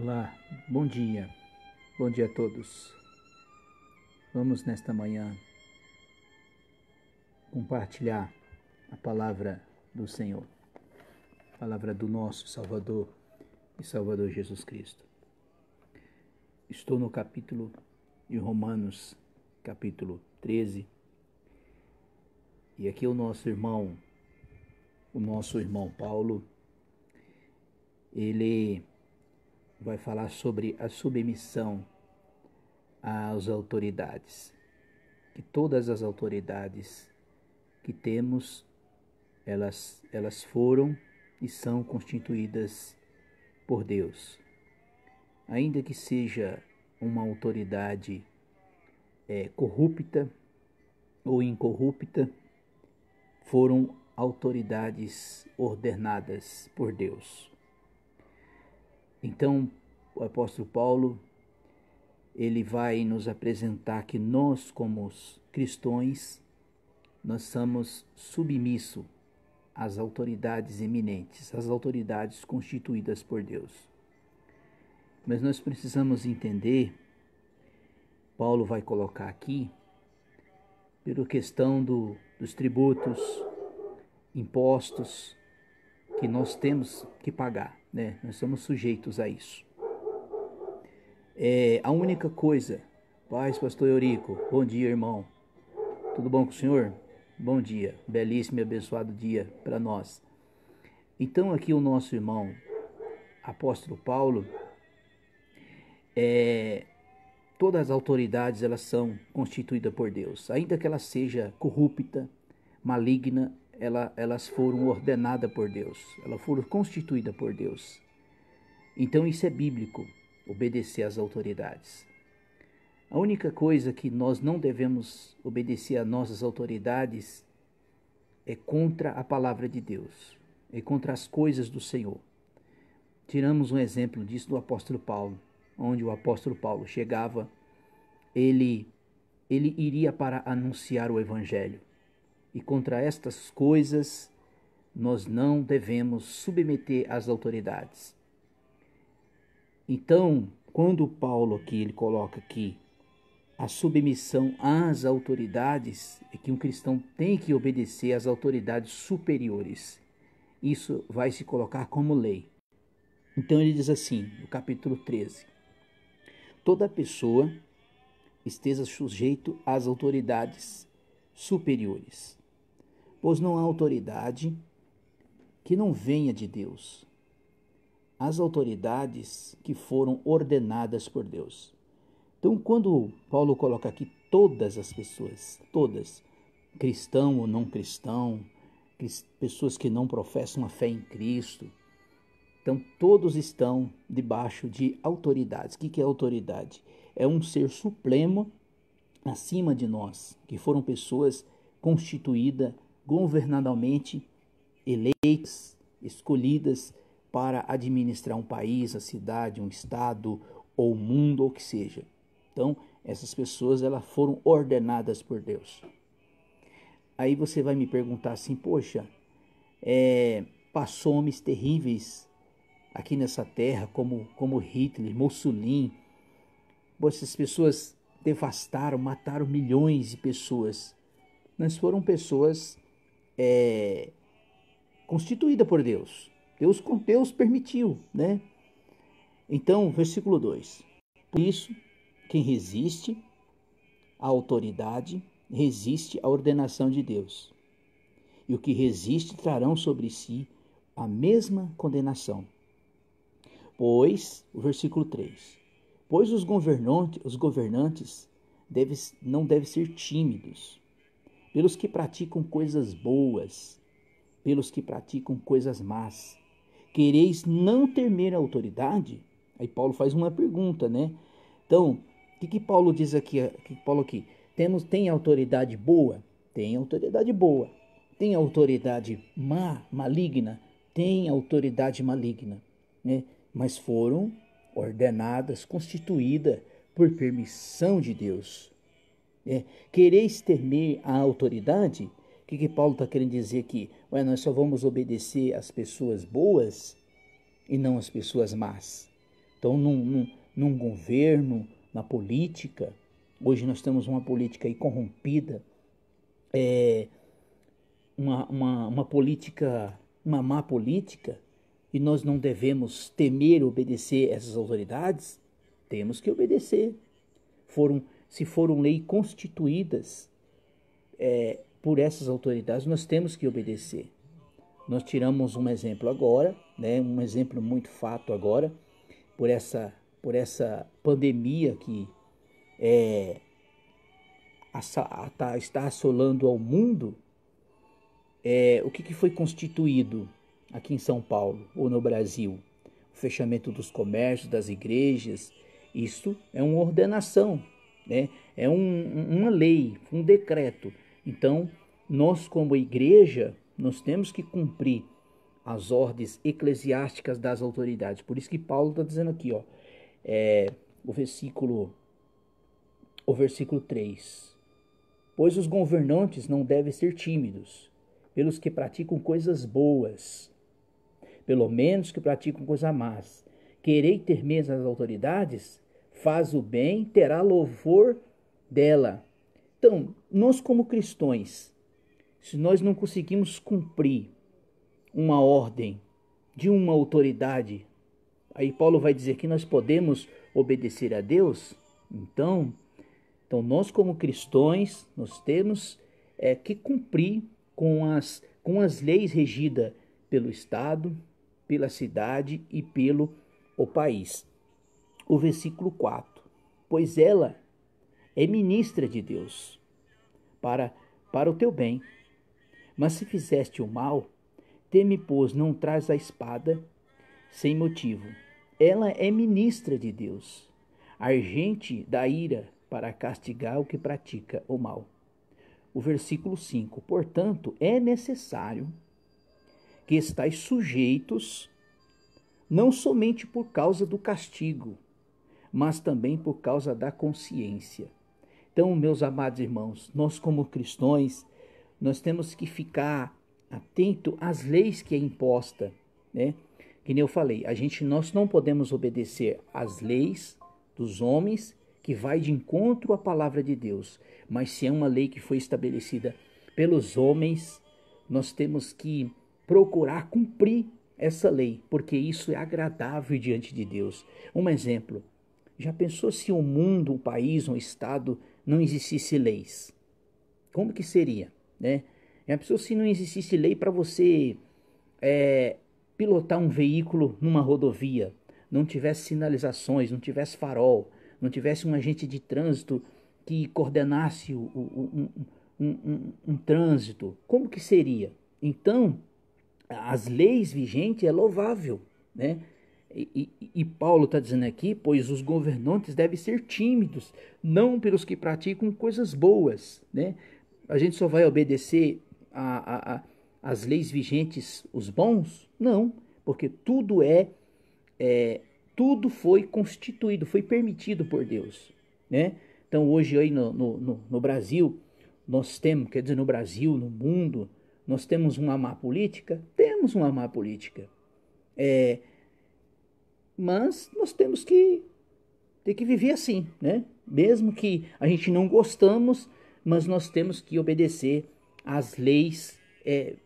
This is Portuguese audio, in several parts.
Olá, bom dia a todos. Vamos nesta manhã compartilhar a palavra do Senhor, a palavra do nosso Salvador e Salvador Jesus Cristo. Estou no capítulo de Romanos, capítulo 13, e aqui o nosso irmão Paulo, ele vai falar sobre a submissão às autoridades. Que todas as autoridades que temos, elas foram e são constituídas por Deus. Ainda que seja uma autoridade corrupta ou incorrupta, foram autoridades ordenadas por Deus. Então, o apóstolo Paulo, ele vai nos apresentar que nós, como cristãos, nós somos submissos às autoridades eminentes, às autoridades constituídas por Deus. Mas nós precisamos entender, Paulo vai colocar aqui, pela questão dos tributos, impostos que nós temos que pagar, né? Nós somos sujeitos a isso. A única coisa, paz, pastor Eurico, bom dia, irmão. Tudo bom com o senhor? Bom dia, belíssimo e abençoado dia para nós. Então aqui o nosso irmão, apóstolo Paulo, todas as autoridades elas são constituídas por Deus, ainda que ela seja corrupta, maligna, elas foram ordenadas por Deus, elas foram constituídas por Deus. Então isso é bíblico, obedecer às autoridades. A única coisa que nós não devemos obedecer às nossas autoridades é contra a palavra de Deus, é contra as coisas do Senhor. Tiramos um exemplo disso do apóstolo Paulo, onde o apóstolo Paulo chegava, ele iria para anunciar o evangelho. E contra estas coisas, nós não devemos submeter às autoridades. Então, quando Paulo aqui, ele coloca aqui a submissão às autoridades, é que um cristão tem que obedecer às autoridades superiores. Isso vai se colocar como lei. Então ele diz assim, no capítulo 13, toda pessoa esteja sujeito às autoridades superiores, pois não há autoridade que não venha de Deus. As autoridades que foram ordenadas por Deus. Então, quando Paulo coloca aqui todas as pessoas, todas, cristão ou não cristão, pessoas que não professam a fé em Cristo, então todos estão debaixo de autoridades. O que é autoridade? É um ser supremo acima de nós, que foram pessoas constituídas governamentalmente, eleitas, escolhidas para administrar um país, a cidade, um estado, ou o mundo, ou o que seja. Então, essas pessoas elas foram ordenadas por Deus. Aí você vai me perguntar assim, poxa, passou homens terríveis aqui nessa terra, como Hitler, Mussolini. Essas pessoas devastaram, mataram milhões de pessoas. Mas foram pessoas constituídas por Deus. Deus permitiu, né? Então, versículo 2. Por isso, quem resiste à autoridade, resiste à ordenação de Deus. E o que resiste trarão sobre si a mesma condenação. Pois, o versículo 3. Pois os governantes não devem ser tímidos, pelos que praticam coisas boas, pelos que praticam coisas más. Quereis não temer a autoridade? Aí Paulo faz uma pergunta, né? Então, o que Paulo diz aqui? Tem autoridade boa? Tem autoridade boa. Tem autoridade má, maligna? Tem autoridade maligna, né? Mas foram ordenadas, constituídas por permissão de Deus. Quereis temer a autoridade? O que Paulo está querendo dizer aqui? Nós só vamos obedecer às pessoas boas e não às pessoas más. Então, num governo, na política, hoje nós temos uma política aí corrompida, uma política, uma má política, e nós não devemos temer obedecer essas autoridades. Temos que obedecer. Se foram leis constituídas por essas autoridades, nós temos que obedecer. Nós tiramos um exemplo agora, né, um exemplo muito fato agora, por essa pandemia que está assolando ao mundo. O que foi constituído aqui em São Paulo ou no Brasil? O fechamento dos comércios, das igrejas. Isso é uma ordenação, né? É uma lei, um decreto. Então, nós como igreja, nós temos que cumprir as ordens eclesiásticas das autoridades. Por isso que Paulo está dizendo aqui, ó, o versículo 3. Pois os governantes não devem ser tímidos, pelos que praticam coisas boas, pelo menos que praticam coisas más. Querei ter mesmo as autoridades, faz o bem, terá louvor dela. Então, nós como cristãos, se nós não conseguimos cumprir uma ordem de uma autoridade, aí Paulo vai dizer que nós podemos obedecer a Deus. Então nós como cristãos, nós temos que cumprir com as leis regidas pelo Estado, pela cidade e pelo o país. O versículo 4. Pois ela é ministra de Deus para o teu bem. Mas se fizeste o mal, teme, pois não traz a espada sem motivo. Ela é ministra de Deus, agente da ira para castigar o que pratica o mal. O versículo 5. Portanto, é necessário que estais sujeitos, não somente por causa do castigo, mas também por causa da consciência. Então, meus amados irmãos, nós como cristãos, nós temos que ficar atento às leis que é imposta, né? Que nem eu falei, nós não podemos obedecer às leis dos homens que vai de encontro à palavra de Deus, mas se é uma lei que foi estabelecida pelos homens, nós temos que procurar cumprir essa lei, porque isso é agradável diante de Deus. Um exemplo, já pensou se o mundo, o país, um estado não existisse leis? Como que seria, né? Já pensou se não existisse lei para você pilotar um veículo numa rodovia, não tivesse sinalizações, não tivesse farol, não tivesse um agente de trânsito que coordenasse um trânsito, como que seria? Então, as leis vigentes é louvável, né? E Paulo está dizendo aqui, pois os governantes devem ser tímidos, não pelos que praticam coisas boas, né? A gente só vai obedecer as leis vigentes, os bons? Não, porque tudo foi constituído, foi permitido por Deus, né? Então hoje aí no Brasil, nós temos, quer dizer, no Brasil, no mundo, nós temos uma má política? Temos uma má política. Mas nós temos que ter que viver assim, né? Mesmo que a gente não gostamos, mas nós temos que obedecer às leis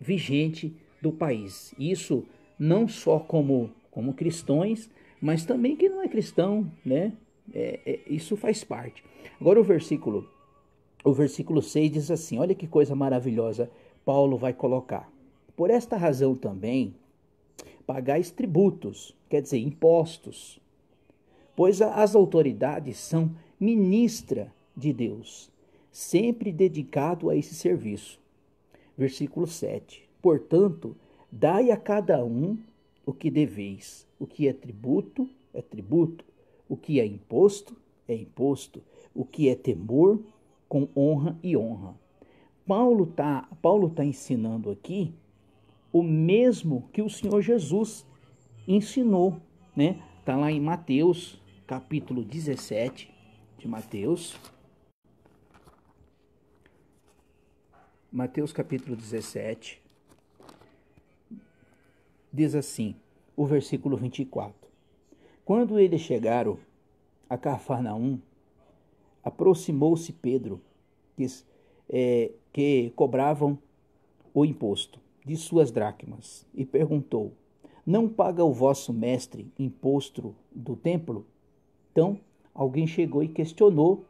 vigentes do país. Isso não só como cristãos, mas também quem não é cristão, né? Isso faz parte. Agora o versículo 6 diz assim, olha que coisa maravilhosa Paulo vai colocar. Por esta razão também, pagais tributos, quer dizer, impostos, pois as autoridades são ministra de Deus, sempre dedicado a esse serviço. Versículo 7. Portanto, dai a cada um o que deveis. O que é tributo, é tributo. O que é imposto, O que é temor, com honra e honra. Paulo tá ensinando aqui o mesmo que o Senhor Jesus ensinou, né? Está lá em Mateus, capítulo 17 de Mateus. Mateus capítulo 17, diz assim, o versículo 24. Quando eles chegaram a Cafarnaum, aproximou-se Pedro, que cobravam o imposto de suas dracmas, e perguntou: não paga o vosso mestre imposto do templo? Então, alguém chegou e questionou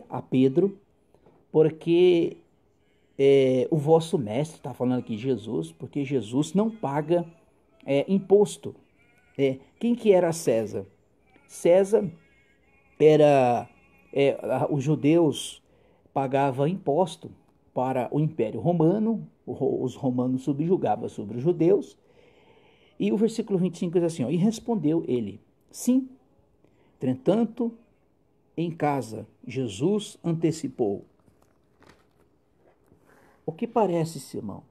a Pedro, porque o vosso mestre, está falando aqui Jesus, porque Jesus não paga imposto. Quem que era César? César era, os judeus pagavam imposto para o Império Romano, os romanos subjugavam sobre os judeus, e o versículo 25 diz assim, e respondeu ele, sim. Entretanto, em casa, Jesus antecipou. O que parece, Simão?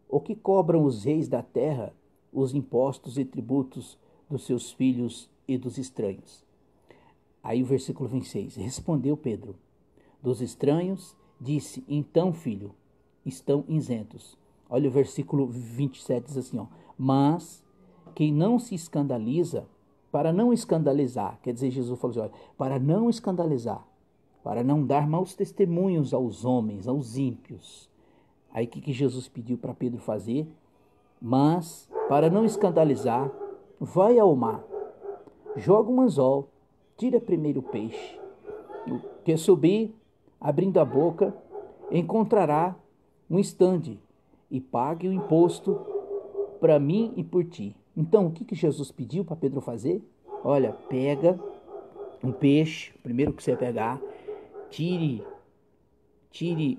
O que cobram os reis da terra os impostos e tributos dos seus filhos e dos estranhos? Aí o versículo 26, respondeu Pedro, dos estranhos, disse, então, filho, estão isentos. Olha o versículo 27, diz assim, mas quem não se escandaliza, para não escandalizar, quer dizer, Jesus falou assim, para não escandalizar, para não dar maus testemunhos aos homens, aos ímpios. Aí o que Jesus pediu para Pedro fazer? Mas, para não escandalizar, vai ao mar, joga um anzol, tira primeiro o peixe, que subir, abrindo a boca, encontrará um estande, e pague o imposto para mim e por ti. Então, o que Jesus pediu para Pedro fazer? Olha, pega um peixe, primeiro que você pegar, tire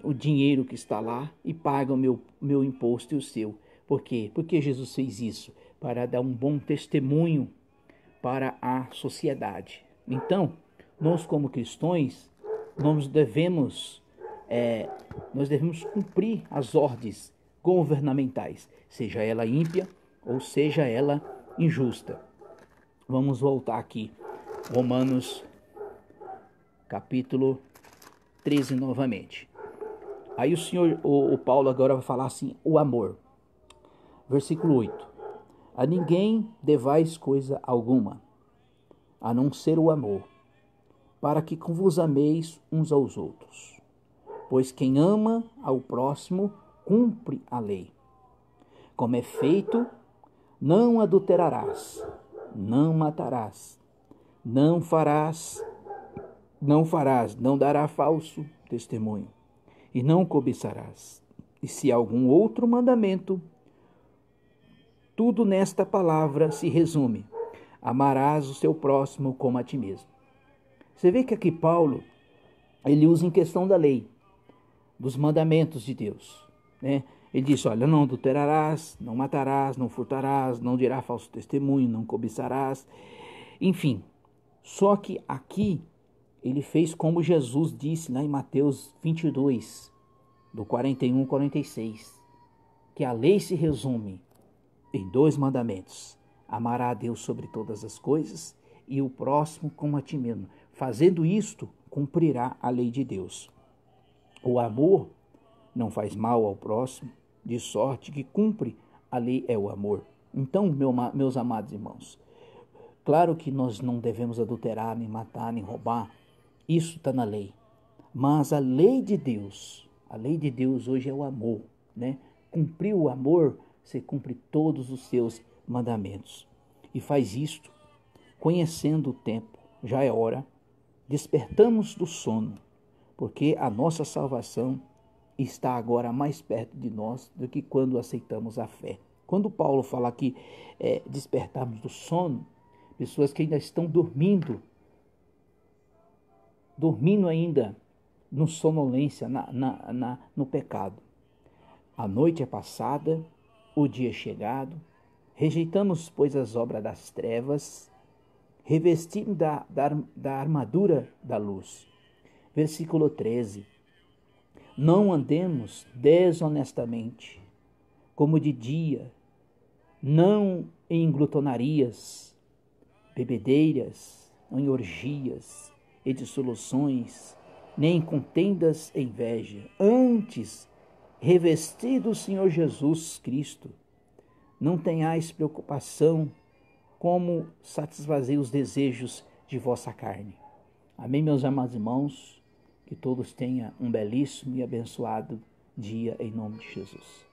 o dinheiro que está lá e paga o meu imposto e o seu. Por quê? Porque Jesus fez isso para dar um bom testemunho para a sociedade. Então, nós como cristãos, nós devemos cumprir as ordens governamentais, seja ela ímpia ou seja ela injusta. Vamos voltar aqui, Romanos capítulo 13 novamente. Aí o Paulo agora vai falar assim, o amor. Versículo 8. A ninguém devais coisa alguma, a não ser o amor, para que vos ameis uns aos outros. Pois quem ama ao próximo, cumpre a lei. Como é feito, não adulterarás, não matarás, não farás, não dará falso testemunho, e não cobiçarás. E se algum outro mandamento, tudo nesta palavra se resume: amarás o seu próximo como a ti mesmo. Você vê que aqui Paulo, ele usa em questão da lei, dos mandamentos de Deus, né? Ele diz, olha, não adulterarás, não matarás, não furtarás, não dirá falso testemunho, não cobiçarás, enfim. Só que aqui ele fez como Jesus disse lá em Mateus 22, do 41 ao 46, que a lei se resume em 2 mandamentos: amará a Deus sobre todas as coisas e o próximo como a ti mesmo. Fazendo isto, cumprirá a lei de Deus. O amor não faz mal ao próximo, de sorte que cumpre a lei é o amor. Então, meus amados irmãos, claro que nós não devemos adulterar, nem matar, nem roubar, isso está na lei. Mas a lei de Deus hoje é o amor, né? Cumprir o amor, você cumpre todos os seus mandamentos. E faz isto, conhecendo o tempo, já é hora, despertamos do sono, porque a nossa salvação está agora mais perto de nós do que quando aceitamos a fé. Quando Paulo fala aqui, despertarmos do sono, pessoas que ainda estão dormindo ainda no sonolência, no pecado. A noite é passada, o dia é chegado, rejeitamos, pois, as obras das trevas, revestindo da armadura da luz. Versículo 13. Não andemos desonestamente, como de dia, não em glutonarias, bebedeiras, em orgias e dissoluções, nem em contendas e inveja. Antes, revestido o Senhor Jesus Cristo, não tenhais preocupação como satisfazer os desejos de vossa carne. Amém, meus amados irmãos? Que todos tenham um belíssimo e abençoado dia em nome de Jesus.